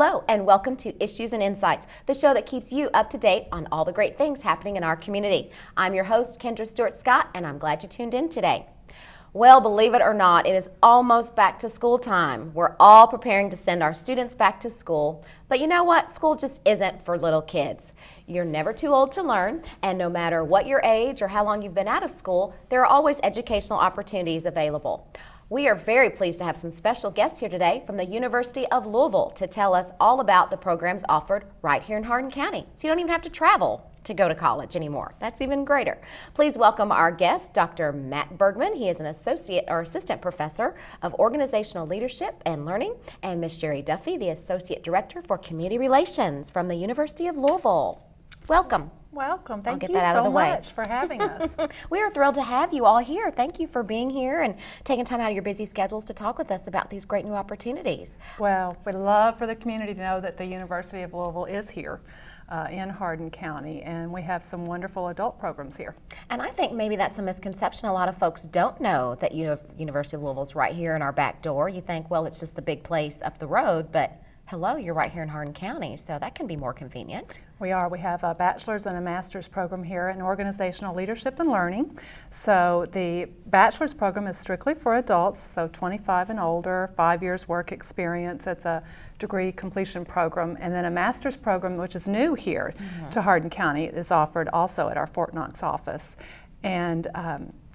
Hello, and welcome to Issues and Insights, the show that keeps you up to date on all the great things happening in our community. I'm your host, Kendra Stewart Scott, and I'm glad you tuned in today. Well, believe it or not, it is almost back to school time. We're all preparing to send our students back to school, but you know what? School just isn't for little kids. You're never too old to learn, and no matter what your age or how long you've been out of school, there are always educational opportunities available. We are very pleased to have some special guests here today from the University of Louisville to tell us all about the programs offered right here in Hardin County. So you don't even have to travel to go to college anymore. That's even greater. Please welcome our guest, Dr. Matt Bergman. He is an assistant professor of organizational leadership and learning, and Miss Sherry Duffy, the associate director for community relations from the University of Louisville. Welcome. Welcome. Thank you so much for having us. We are thrilled to have you all here. Thank you for being here and taking time out of your busy schedules to talk with us about these great new opportunities. Well, we'd love for the community to know that the University of Louisville is here in Hardin County, and we have some wonderful adult programs here. And I think maybe that's a misconception. A lot of folks don't know that University of Louisville is right here in our back door. You think, well, it's just the big place up the road, but hello, you're right here in Hardin County, so that can be more convenient. We are. We have a bachelor's and a master's program here in organizational leadership and learning. So the bachelor's program is strictly for adults, so 25 and older, 5 years work experience. It's a degree completion program. And then a master's program, which is new here to Hardin County, is offered also at our Fort Knox office. And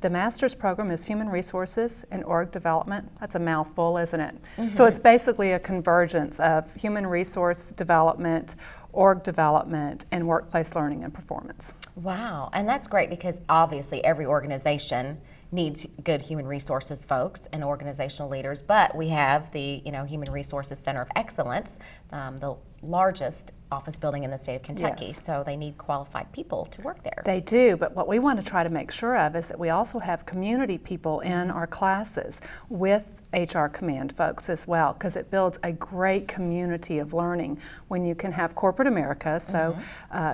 the master's program is human resources and org development. That's a mouthful, isn't it? So it's basically a convergence of human resource development, org development, and workplace learning and performance. Wow, and that's great because obviously every organization needs good human resources folks and organizational leaders, but we have the Human Resources Center of Excellence, the largest office building in the state of Kentucky, Yes. So they need qualified people to work there. They do, but what we want to try to make sure of is that we also have community people in our classes with HR Command folks as well, because it builds a great community of learning when you can have corporate America, so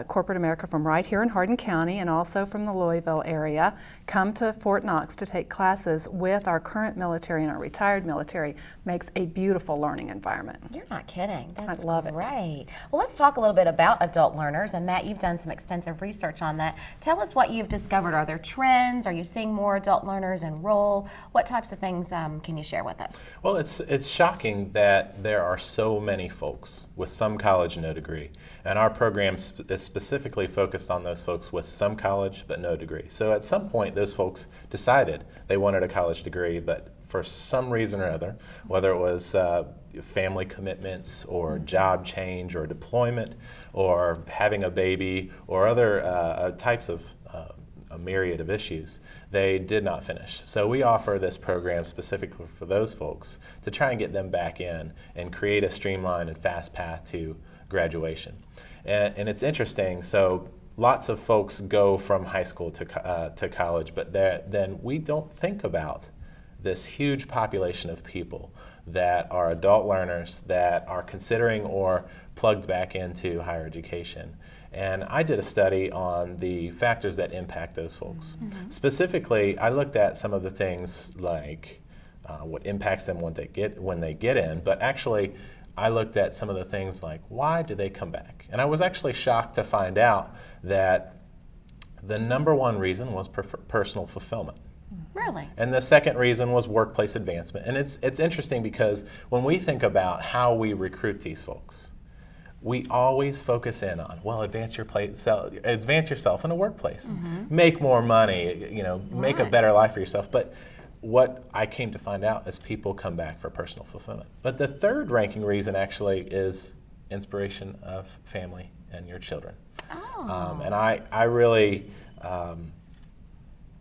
corporate America from right here in Hardin County and also from the Louisville area come to Fort Knox to take classes with our current military and our retired military. Makes a beautiful learning environment. You're not kidding. That's I love it. Great. Well, let's talk a little bit about adult learners, and Matt, you've done some extensive research on that. Tell us what you've discovered. Are there trends? Are you seeing more adult learners enroll? What types of things can you share with us? Well, it's shocking that there are so many folks with some college, no degree. And our program is specifically focused on those folks with some college but no degree. So at some point, those folks decided they wanted a college degree, but for some reason or other, whether it was family commitments or job change or deployment or having a baby or other types of a myriad of issues, they did not finish. So we offer this program specifically for those folks to try and get them back in and create a streamlined and fast path to graduation. And it's interesting, so lots of folks go from high school to college, but then we don't think about this huge population of people that are adult learners that are considering or plugged back into higher education. And I did a study on the factors that impact those folks. Specifically, I looked at some of the things like what impacts them when they get in, but actually I looked at some of the things like why do they come back? And I was actually shocked to find out that the number one reason was personal fulfillment. Really? And the second reason was workplace advancement. And it's interesting because when we think about how we recruit these folks, we always focus in on, well, advance yourself in a workplace, make more money, make a better life for yourself. But what I came to find out is people come back for personal fulfillment. But the third ranking reason actually is inspiration of family and your children. Oh. And I really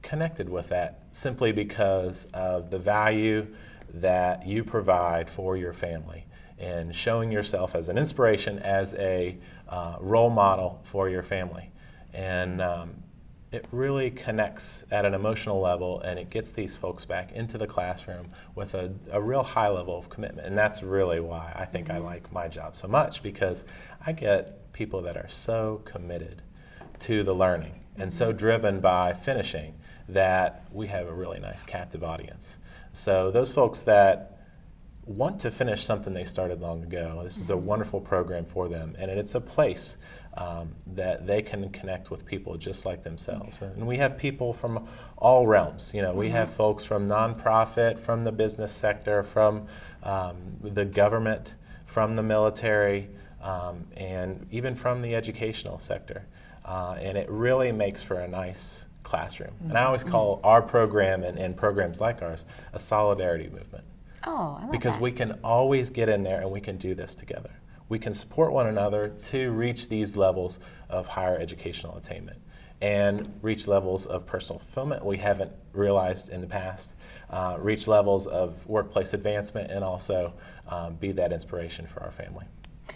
connected with that simply because of the value that you provide for your family and showing yourself as an inspiration, as a role model for your family. And it really connects at an emotional level, and it gets these folks back into the classroom with a real high level of commitment. And that's really why I think I like my job so much, because I get people that are so committed to the learning and so driven by finishing that we have a really nice captive audience. So those folks that want to finish something they started long ago. This is a wonderful program for them, and it's a place that they can connect with people just like themselves. And we have people from all realms. You know, we have folks from nonprofit, from the business sector, from the government, from the military, and even from the educational sector. And it really makes for a nice classroom. And I always call our program and programs like ours a solidarity movement. Oh, I love Because that. we can always get in there and we can do this together. We can support one another to reach these levels of higher educational attainment and reach levels of personal fulfillment we haven't realized in the past, reach levels of workplace advancement, and also be that inspiration for our family.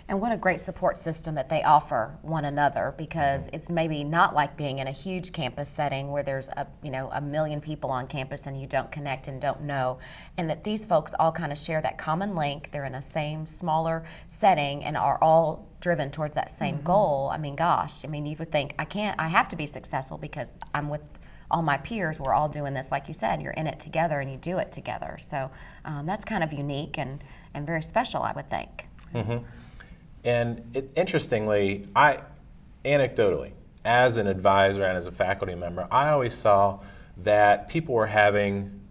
And what a great support system that they offer one another, because it's maybe not like being in a huge campus setting where there's a million people on campus and you don't connect and don't know, and that these folks all kind of share that common link. They're in a same smaller setting and are all driven towards that same goal. I mean, gosh, you would think I have to be successful because I'm with all my peers. We're all doing this, like you said, you're in it together and you do it together. So that's kind of unique and very special, I would think. And interestingly, anecdotally, as an advisor and as a faculty member, I always saw that people were having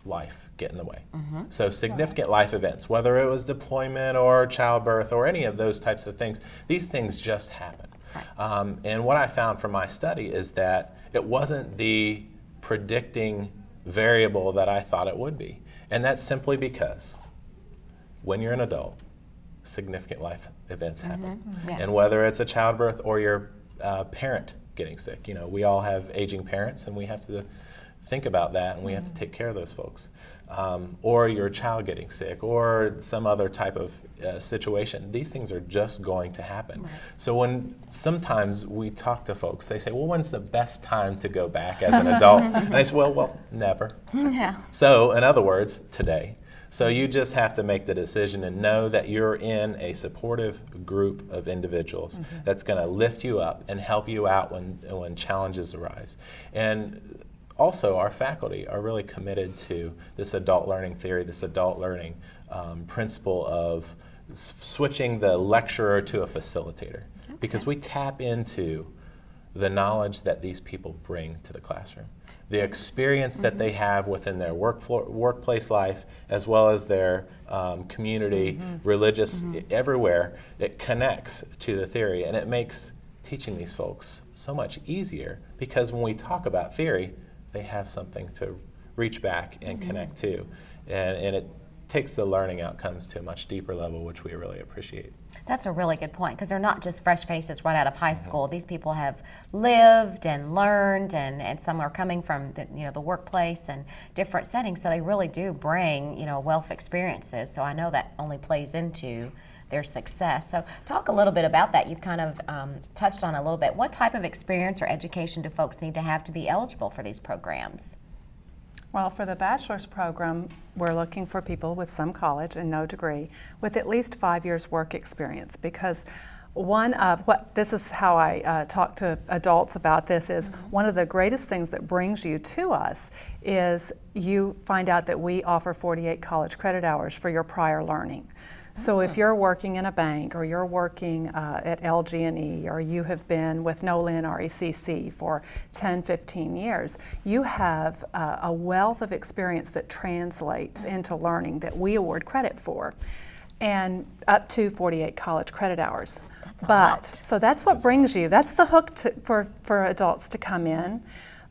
life get in the way. So significant life events, whether it was deployment or childbirth or any of those types of things, these things just happen. And what I found from my study is that it wasn't the predicting variable that I thought it would be. And that's simply because when you're an adult, significant life events happen. And whether it's a childbirth or your parent getting sick, you know, we all have aging parents and we have to think about that and we have to take care of those folks. Or your child getting sick or some other type of situation. These things are just going to happen. So when sometimes we talk to folks, they say, well, when's the best time to go back as an adult? And I say, well, never. So in other words, today. So you just have to make the decision and know that you're in a supportive group of individuals that's going to lift you up and help you out when challenges arise. And also, our faculty are really committed to this adult learning theory, this adult learning principle of switching the lecturer to a facilitator. Because we tap into the knowledge that these people bring to the classroom. The experience that they have within their workplace life, as well as their community, religious, everywhere, it connects to the theory, and it makes teaching these folks so much easier, because when we talk about theory, they have something to reach back and connect to, and it takes the learning outcomes to a much deeper level, which we really appreciate. That's a really good point, because they're not just fresh faces right out of high school. These people have lived and learned, and some are coming from the workplace and different settings, so they really do bring a wealth of experiences. So I know that only plays into their success. So talk a little bit about that. You've kind of touched on a little bit. What type of experience or education do folks need to have to be eligible for these programs? Well, for the bachelor's program, we're looking for people with some college and no degree with at least 5 years work experience, because this is how I talk to adults about this, is one of the greatest things that brings you to us is you find out that we offer 48 college credit hours for your prior learning. So if you're working in a bank, or you're working at LG&E, or you have been with Nolan or ECC for 10, 15 years, you have a wealth of experience that translates into learning that we award credit for, and up to 48 college credit hours. So that's what brings you. That's the hook for adults to come in.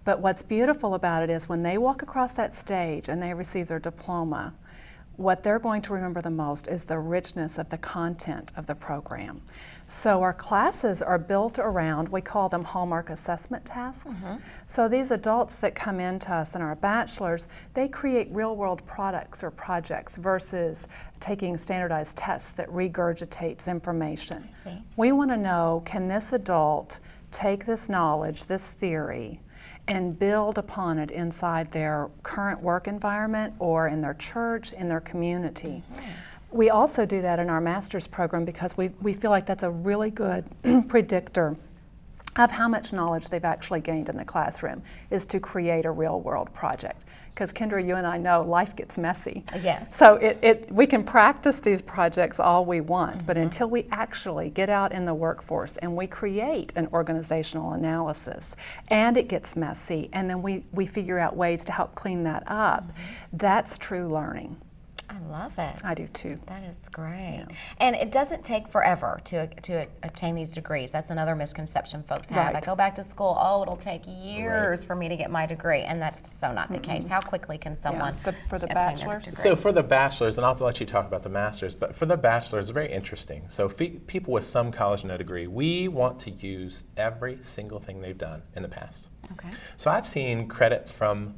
But what's beautiful about it is when they walk across that stage and they receive their diploma, what they're going to remember the most is the richness of the content of the program. So our classes are built around, we call them hallmark assessment tasks. So these adults that come into us in our bachelor's, they create real world products or projects versus taking standardized tests that regurgitates information. We want to know, can this adult take this knowledge, this theory, and build upon it inside their current work environment or in their church, in their community. We also do that in our master's program because we feel like that's a really good predictor of how much knowledge they've actually gained in the classroom is to create a real world project. Because Kendra, you and I know life gets messy. Yes. So we can practice these projects all we want, but until we actually get out in the workforce and we create an organizational analysis and it gets messy and then we figure out ways to help clean that up, that's true learning. I love it. I do too. That is great. Yeah. And it doesn't take forever to obtain these degrees. That's another misconception folks have. Right. I go back to school, it'll take years for me to get my degree, and that's so not the case. How quickly can someone For the obtain their bachelor's? degree? So for the bachelor's, and I'll let you talk about the master's, but for the bachelor's, it's very interesting. So people with some college no degree, we want to use every single thing they've done in the past. Okay. So I've seen credits from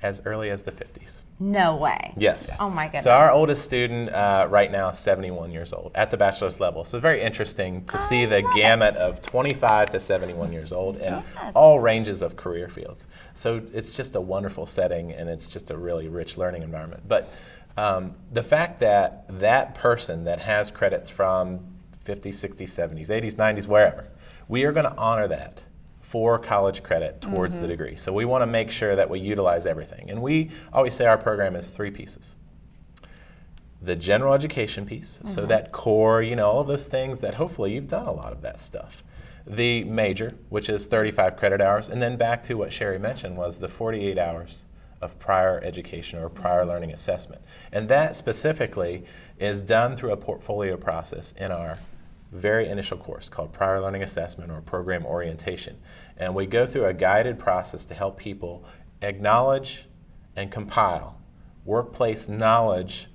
as early as the 50s. No way. Yes. Oh my goodness. So our oldest student right now is 71 years old at the bachelor's level. So very interesting to see the gamut of 25 to 71 years old in all ranges of career fields. So it's just a wonderful setting, and it's just a really rich learning environment. But the fact that that person that has credits from 50s, 60s, 70s, 80s, 90s, wherever, we are going to honor that for college credit towards the degree. So we want to make sure that we utilize everything. And we always say our program is 3 pieces. The general education piece, so that core, all of those things that hopefully you've done a lot of that stuff. The major, which is 35 credit hours, and then back to what Sherry mentioned was the 48 hours of prior education or prior learning assessment. And that specifically is done through a portfolio process in our very initial course called Prior Learning Assessment or Program Orientation. And we go through a guided process to help people acknowledge and compile workplace knowledge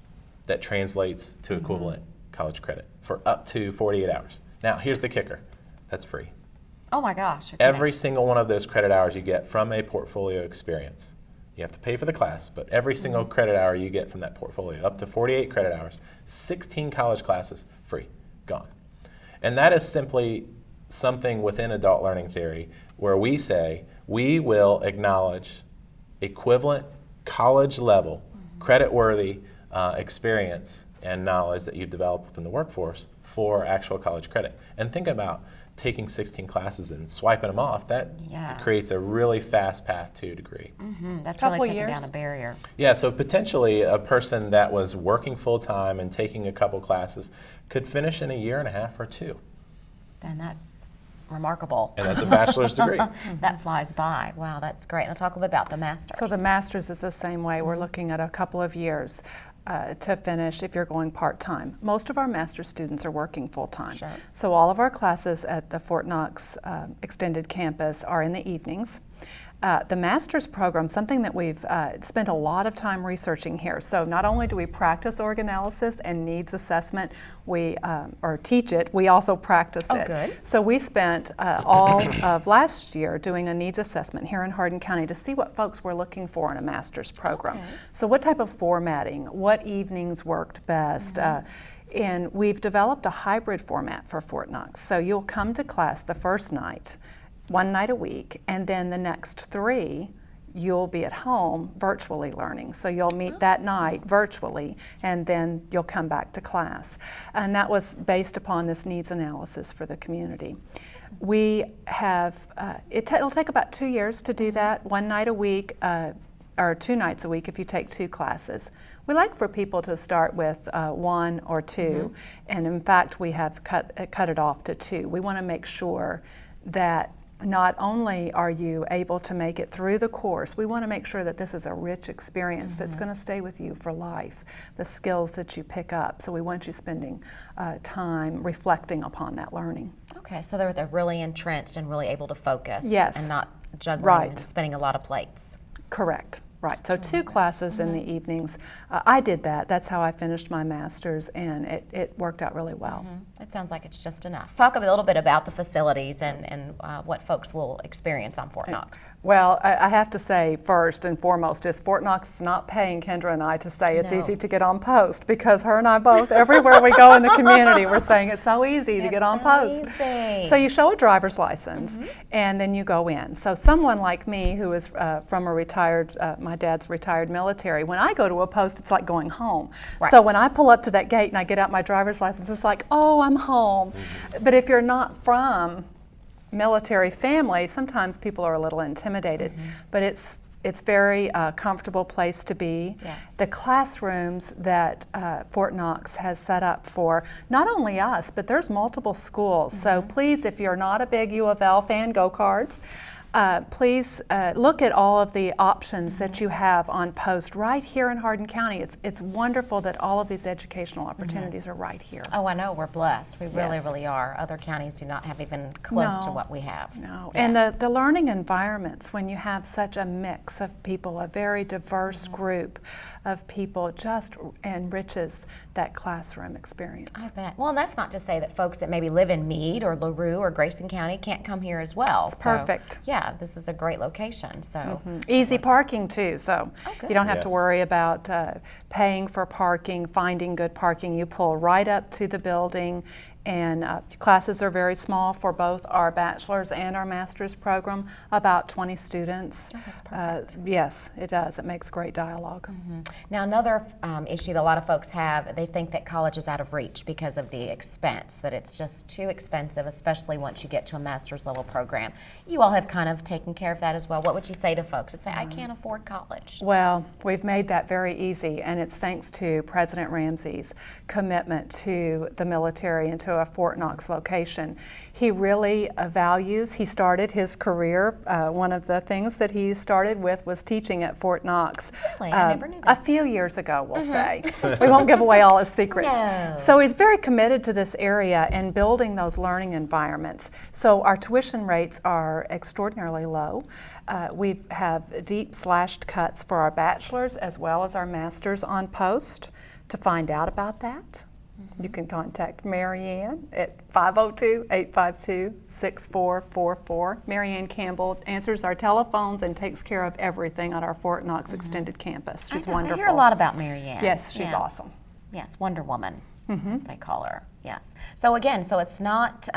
that translates to equivalent college credit for up to 48 hours. Now, here's the kicker. That's free. Oh my gosh. Okay. Every single one of those credit hours you get from a portfolio experience. You have to pay for the class, but every single credit hour you get from that portfolio, up to 48 credit hours, 16 college classes, free, gone. And that is simply something within adult learning theory where we say we will acknowledge equivalent college level, credit-worthy experience and knowledge that you've developed within the workforce for actual college credit. And think about taking 16 classes and swiping them off. That creates a really fast path to a degree. That's really taking down a barrier. Yeah, so potentially a person that was working full-time and taking a couple classes could finish in a year and a half or 2. Then that's remarkable. And that's a bachelor's degree. That flies by. Wow, that's great. And I'll talk a little bit about the master's. So the master's is the same way. We're looking at a couple of years to finish if you're going part-time. Most of our master's students are working full-time. Sure. So all of our classes at the Fort Knox Extended Campus are in the evenings. The master's program, something that we've spent a lot of time researching here. So not only do we practice org analysis and needs assessment, or teach it, we also practice it. Oh, good. So we spent all of last year doing a needs assessment here in Hardin County to see what folks were looking for in a master's program. Okay. So what type of formatting, what evenings worked best, and we've developed a hybrid format for Fort Knox. So you'll come to class the first night, 1 night a week, and then the next 3 you'll be at home virtually learning. So you'll meet that night virtually, and then you'll come back to class. And that was based upon this needs analysis for the community. We have, it'll take about 2 years to do that, 1 night a week, or 2 nights a week if you take 2 classes. We like for people to start with 1 or 2, and in fact we have cut it off to 2. We want to make sure that not only are you able to make it through the course, we want to make sure that this is a rich experience that's going to stay with you for life, the skills that you pick up. So we want you spending time reflecting upon that learning. Okay, so they're really entrenched and really able to focus. Yes. And not juggling and Right. spinning a lot of plates. Correct. Right. So 2 classes in the evenings. I did that. That's how I finished my master's, and it worked out really well. It sounds like it's just enough. Talk a little bit about the facilities and what folks will experience on Fort Knox. Well, I have to say first and foremost is Fort Knox is not paying Kendra and I to say it's No. easy to get on post, because her and I both, everywhere we go in the community, we're saying it's so easy to get on post. Easy. So you show a driver's license and then you go in. So someone like me who is from a retired, my dad's retired military, when I go to a post, it's like going home. Right. So when I pull up to that gate and I get out my driver's license, it's like, oh, I'm home. But if you're not from military family, sometimes people are a little intimidated, but it's very comfortable place to be. Yes. The classrooms that Fort Knox has set up for not only us, but there's multiple schools. So please, if you're not a big U of L fan, go Cards. Please look at all of the options that you have on post right here in Hardin County. It's wonderful that all of these educational opportunities are right here. Oh, I know, we're blessed. We really, Yes. really are. Other counties do not have even close to No. what we have. No, Yeah. and the learning environments, when you have such a mix of people, a very diverse group of people, just enriches that classroom experience. I bet. Well, and that's not to say that folks that maybe live in Meade or LaRue or Grayson County can't come here as well. So, perfect. yeah, this is a great location. So Easy parking too, so good. you don't have to Yes. worry about paying for parking, finding good parking. You pull right up to the building, and classes are very small for both our bachelor's and our master's program, about 20 students. Oh, that's perfect. Yes, it does. It makes great dialogue. Now, another issue that a lot of folks have, they think that college is out of reach because of the expense, that it's just too expensive, especially once you get to a master's level program. You all have kind of taken care of that as well. What would you say to folks that say, I can't afford college? Well, we've made that very easy, and it's thanks to President Ramsey's commitment to the military and to a Fort Knox location. He really values, he started his career, one of the things that he started with was teaching at Fort Knox. Really? I never knew that. A few years ago, we'll say. We won't give away all his secrets. No. So he's very committed to this area and building those learning environments. So our tuition rates are extraordinarily low. We have deep slashed cuts for our bachelor's as well as our master's on post. To find out about that, you can contact Marianne at 502-852-6444. Marianne Campbell answers our telephones and takes care of everything at our Fort Knox Extended Campus. She's wonderful. I hear a lot about Mary Ann. Yes, she's Yeah. awesome. Yes, Wonder Woman, as they call her. Yes. So again, so it's not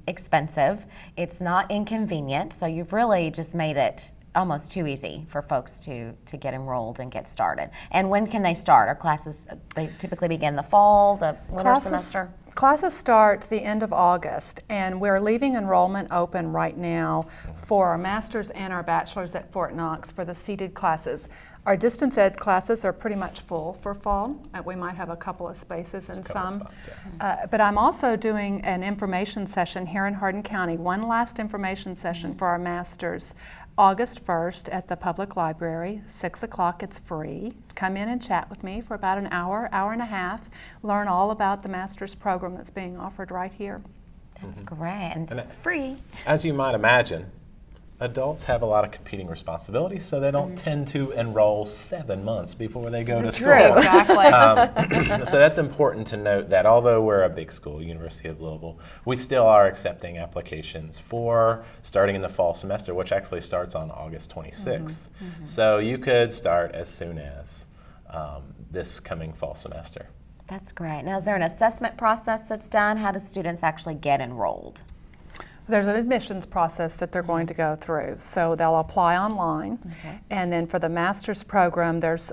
expensive, it's not inconvenient. So you've really just made it almost too easy for folks to get enrolled and get started. And when can they start? Are classes, they typically begin the fall, the winter semester? Classes start the end of August, and we're leaving enrollment open right now for our master's and our bachelor's at Fort Knox for the seated classes. Our distance ed classes are pretty much full for fall. We might have a couple of spaces in couple of some. spots, yeah. But I'm also doing an information session here in Hardin County, one last information session for our master's, August 1st at the public library, 6 o'clock. It's free. Come in and chat with me for about an hour, hour and a half, learn all about the master's program that's being offered right here. That's great. And And free. As you might imagine, adults have a lot of competing responsibilities, so they don't tend to enroll 7 months before they go to school. Exactly. So that's important to note that although we're a big school, University of Louisville, we still are accepting applications for starting in the fall semester, which actually starts on August 26th. So you could start as soon as this coming fall semester. That's great. Now, is there an assessment process that's done? How do students actually get enrolled? There's an admissions process that they're going to go through. So they'll apply online, and then for the master's program, there's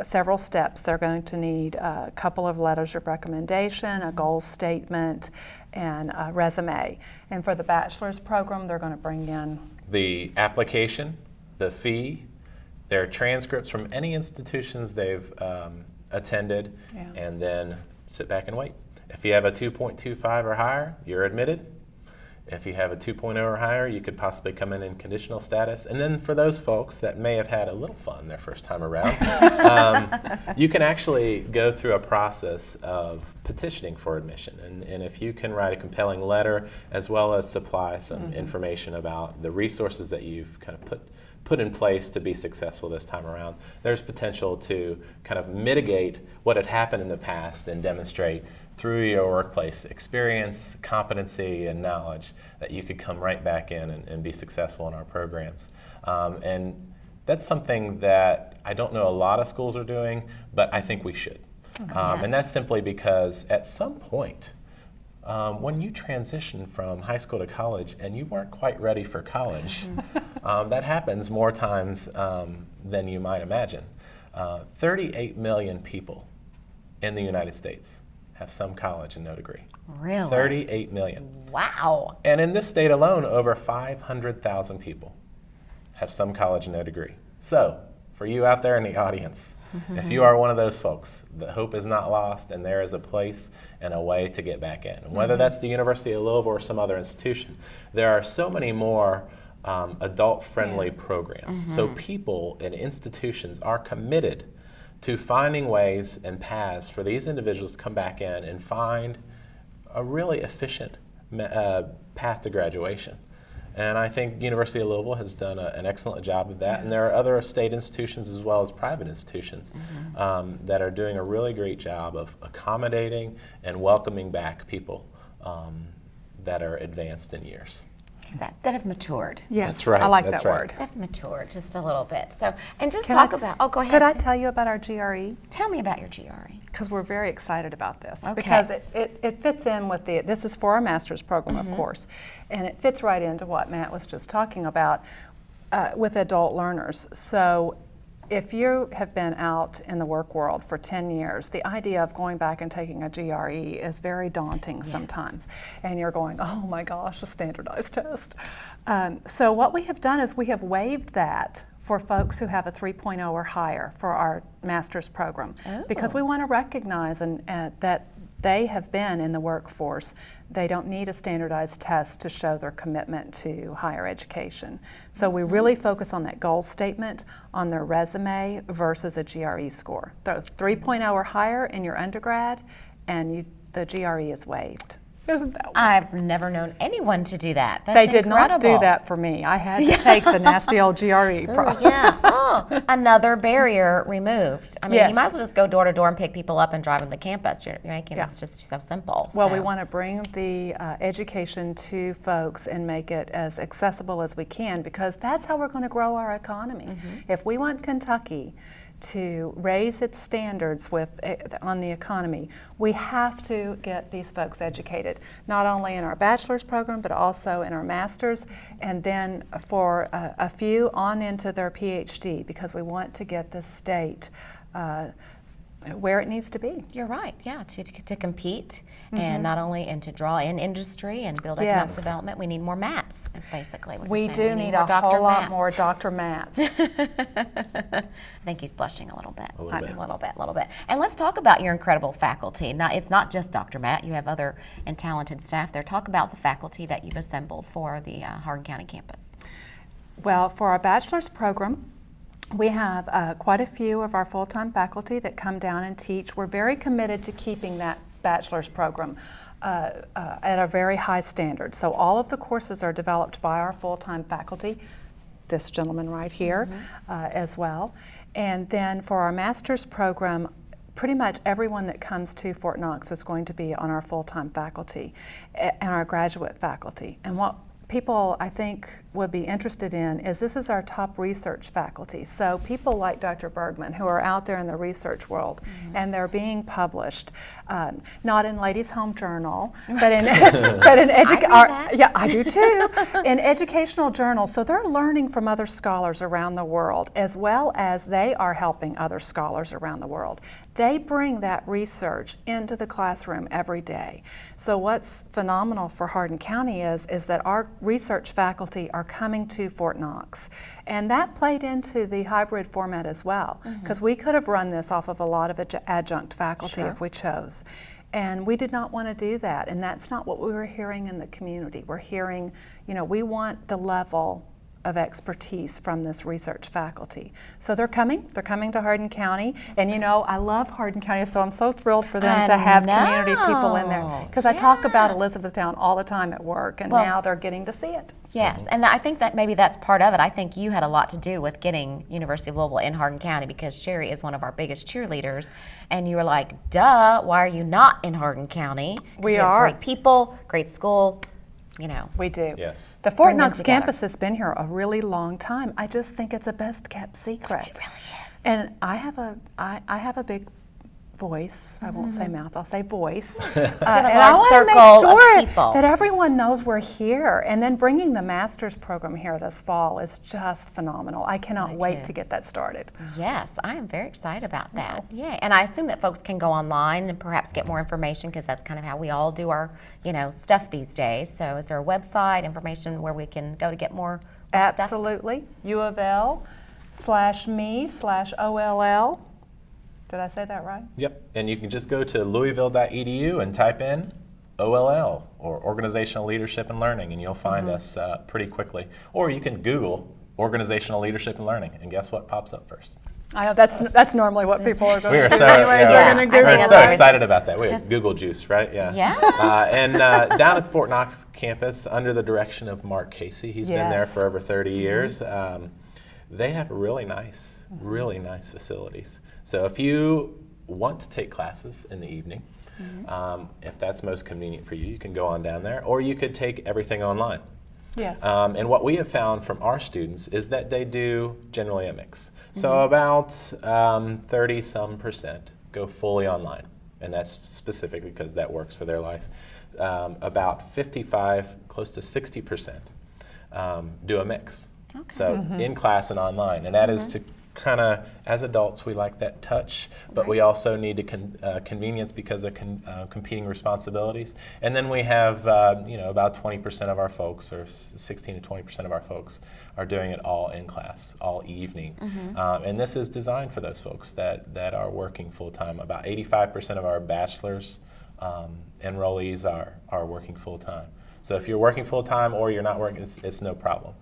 several steps. They're going to need a couple of letters of recommendation, a goal statement, and a resume. And for the bachelor's program, they're going to bring in The application, the fee, their transcripts from any institutions they've attended, and then sit back and wait. If you have a 2.25 or higher, you're admitted. If you have a 2.0 or higher, you could possibly come in conditional status. And then for those folks that may have had a little fun their first time around, you can actually go through a process of petitioning for admission. And if you can write a compelling letter as well as supply some information about the resources that you've kind of put in place to be successful this time around, there's potential to kind of mitigate what had happened in the past and demonstrate through your workplace experience, competency, and knowledge that you could come right back in and be successful in our programs. And that's something that I don't know a lot of schools are doing, but I think we should. And that's simply because at some point, when you transition from high school to college and you weren't quite ready for college, that happens more times than you might imagine. 38 million people in the United States have some college and no degree. Really? 38 million. Wow. And in this state alone, over 500,000 people have some college and no degree. So, for you out there in the audience, if you are one of those folks, the hope is not lost, and there is a place and a way to get back in. And whether that's the University of Louisville or some other institution, there are so many more adult-friendly programs. So people and institutions are committed to finding ways and paths for these individuals to come back in and find a really efficient path to graduation. And I think University of Louisville has done an excellent job of that. And there are other state institutions as well as private institutions that are doing a really great job of accommodating and welcoming back people that are advanced in years. That have matured. Yes, That's right. I like That's that right. word. They've matured just a little bit. So, and just Can I talk t- about, go ahead. Could I tell you about our GRE? Tell me about your GRE. Because we're very excited about this. Okay. Because it fits in with this is for our master's program, of course, and it fits right into what Matt was just talking about with adult learners. So if you have been out in the work world for 10 years, the idea of going back and taking a GRE is very daunting sometimes. And you're going, oh my gosh, a standardized test. So what we have done is we have waived that for folks who have a 3.0 or higher for our master's program. Because we want to recognize that they have been in the workforce. They don't need a standardized test to show their commitment to higher education. So we really focus on that goal statement on their resume versus a GRE score. So 3.0 or higher in your undergrad, and the GRE is waived. Isn't that weird? I've never known anyone to do that. That's They did not do incredible. that for me. I had to take the nasty old GRE. Oh, yeah. Oh, another barrier removed. I mean, Yes. you might as well just go door to door and pick people up and drive them to campus. You're making this just so simple. Well, so. we want to bring the education to folks and make it as accessible as we can, because that's how we're going to grow our economy. If we want Kentucky to raise its standards on the economy, we have to get these folks educated, not only in our bachelor's program, but also in our master's, and then for a few on into their PhD, because we want to get the state where it needs to be. You're right, yeah, to compete and not only and to draw in industry and build economic Yes. development, we need more Matts, is basically what We you're saying. do need more a Dr. whole lot Matts. more Dr. Matts. I think he's blushing a little bit. A little bit. A little bit. And let's talk about your incredible faculty. Now, it's not just Dr. Matt. You have other and talented staff there. Talk about the faculty that you've assembled for the Hardin County campus. Well, for our bachelor's program, we have quite a few of our full-time faculty that come down and teach. We're very committed to keeping that bachelor's program at a very high standard. So all of the courses are developed by our full-time faculty, this gentleman right here as well. And then for our master's program, pretty much everyone that comes to Fort Knox is going to be on our full-time faculty and our graduate faculty. And what people, I think, would be interested in is this is our top research faculty. So people like Dr. Bergman, who are out there in the research world, and they're being published, not in Ladies' Home Journal, but in yeah, I do too, in educational journals. So they're learning from other scholars around the world, as well as they are helping other scholars around the world. They bring that research into the classroom every day. So what's phenomenal for Hardin County is that our research faculty are coming to Fort Knox. And that played into the hybrid format as well, because we could have run this off of a lot of adjunct faculty if we chose. And we did not want to do that, and that's not what we were hearing in the community. We're hearing, we want the level of expertise from this research faculty. So they're coming to Hardin County. And I love Hardin County, so I'm so thrilled for them to have community people in there. Because I talk about Elizabethtown all the time at work, and now they're getting to see it. Yes, and I think that maybe that's part of it. I think you had a lot to do with getting University of Louisville in Hardin County, because Sherry is one of our biggest cheerleaders, and you were like, duh, why are you not in Hardin County? 'Cause We have are. great people, great school, We do. Yes. The Fort Bring them Knox together. campus has been here a really long time. I just think it's a best kept secret. It really is. And I have a big voice. I won't say mouth, I'll say voice. a And large I want to circle make of sure people. that everyone knows we're here. And then bringing the master's program here this fall is just phenomenal. I cannot wait to get that started. Yes, I am very excited about that. Yeah, and I assume that folks can go online and perhaps get more information because that's kind of how we all do our, stuff these days. So is there a website, information where we can go to get more stuff? Absolutely. UofL/me/OLL. Did I say that right? Yep, and you can just go to louisville.edu and type in OLL, or Organizational Leadership and Learning, and you'll find us pretty quickly. Or you can Google Organizational Leadership and Learning, and guess what pops up first? I know that's normally what people are going We to are do so, anyways. yeah, They're going to Google we're it. so excited about that. We have Google Juice, right? Yeah. Yeah. And down at Fort Knox campus, under the direction of Mark Casey, he's been there for over 30 years. They have really nice facilities. So if you want to take classes in the evening, if that's most convenient for you, you can go on down there, or you could take everything online. Yes. And what we have found from our students is that they do generally a mix. So about 30% go fully online, and that's specifically because that works for their life. About 55, close to 60% do a mix. Okay. So in class and online, and that is to kind of, as adults, we like that touch, but we also need convenience because of competing responsibilities. And then we have, about 20% of our folks, or 16 to 20% of our folks, are doing it all in class, all evening. And this is designed for those folks that are working full time. About 85% of our bachelor's enrollees are working full time. So if you're working full time or you're not working, it's no problem.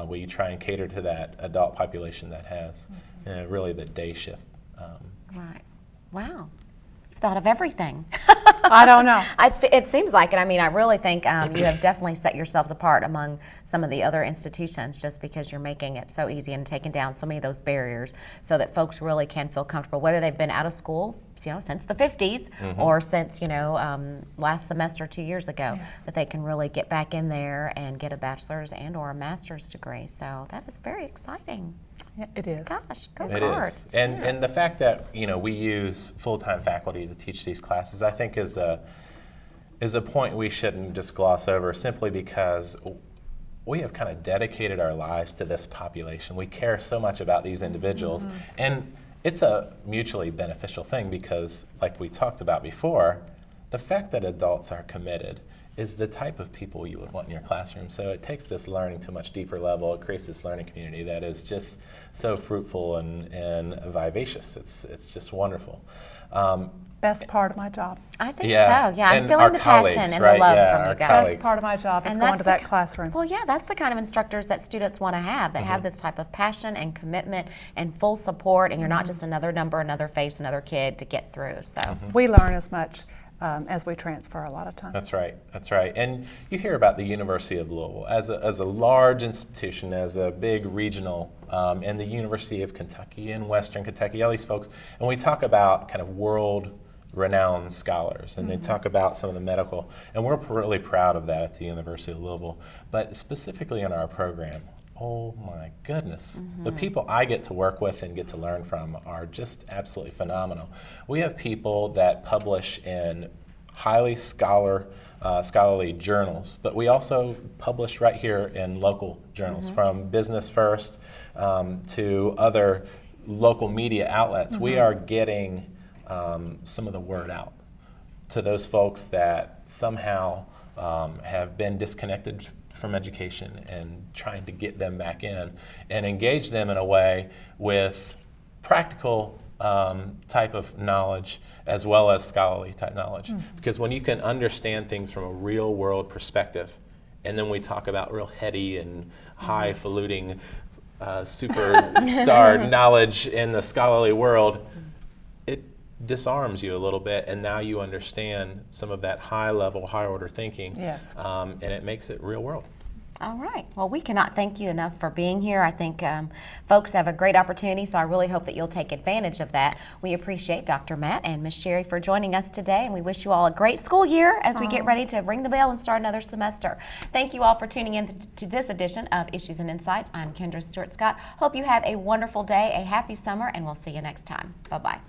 We try and cater to that adult population that has really the day shift. Right. Wow. You've thought of everything. I don't know. It seems like it. I mean, I really think you have definitely set yourselves apart among some of the other institutions just because you're making it so easy and taking down so many of those barriers so that folks really can feel comfortable, whether they've been out of school, since the 50s or since, last semester 2 years ago, that they can really get back in there and get a bachelor's and or a master's degree. So that is very exciting. Yeah, it is. Gosh, go It Cards. is. And the fact that, we use full-time faculty to teach these classes, I think is a point we shouldn't just gloss over, simply because we have kind of dedicated our lives to this population. We care so much about these individuals. And it's a mutually beneficial thing because, like we talked about before, the fact that adults are committed is the type of people you would want in your classroom. So it takes this learning to a much deeper level. It creates this learning community that is just so fruitful and vivacious. It's just wonderful. Best part of my job. I think so. Yeah, I'm And feeling our the passion colleagues, and right? the love Yeah, from our you guys. colleagues. Best part of my job is And going that's to the that ki- classroom. Well, yeah, that's the kind of instructors that students want to have, that have this type of passion and commitment and full support, and you're not just another number, another face, another kid to get through. So We learn as much as we transfer a lot of times. That's right. That's right. And you hear about the University of Louisville as a large institution, as a big regional, and the University of Kentucky and Western Kentucky, all these folks, and we talk about kind of world-renowned scholars, and they talk about some of the medical, and we're really proud of that at the University of Louisville. But specifically in our program, oh my goodness. The people I get to work with and get to learn from are just absolutely phenomenal. We have people that publish in highly scholarly journals, but we also publish right here in local journals, from Business First to other local media outlets. We are getting some of the word out to those folks that somehow have been disconnected from education, and trying to get them back in and engage them in a way with practical type of knowledge as well as scholarly type knowledge. Because when you can understand things from a real world perspective, and then we talk about real heady and highfalutin superstar knowledge in the scholarly world, it disarms you a little bit, and now you understand some of that high level, high order thinking, and it makes it real world. all right. Well, we cannot thank you enough for being here. I think folks have a great opportunity, so I really hope that you'll take advantage of that. We appreciate Dr. Matt and Ms. Sherry for joining us today, and we wish you all a great school year as we get ready to ring the bell and start another semester. Thank you all for tuning in to this edition of Issues and Insights. I'm Kendra Stewart Scott. Hope you have a wonderful day, a happy summer, and we'll see you next time. Bye-bye.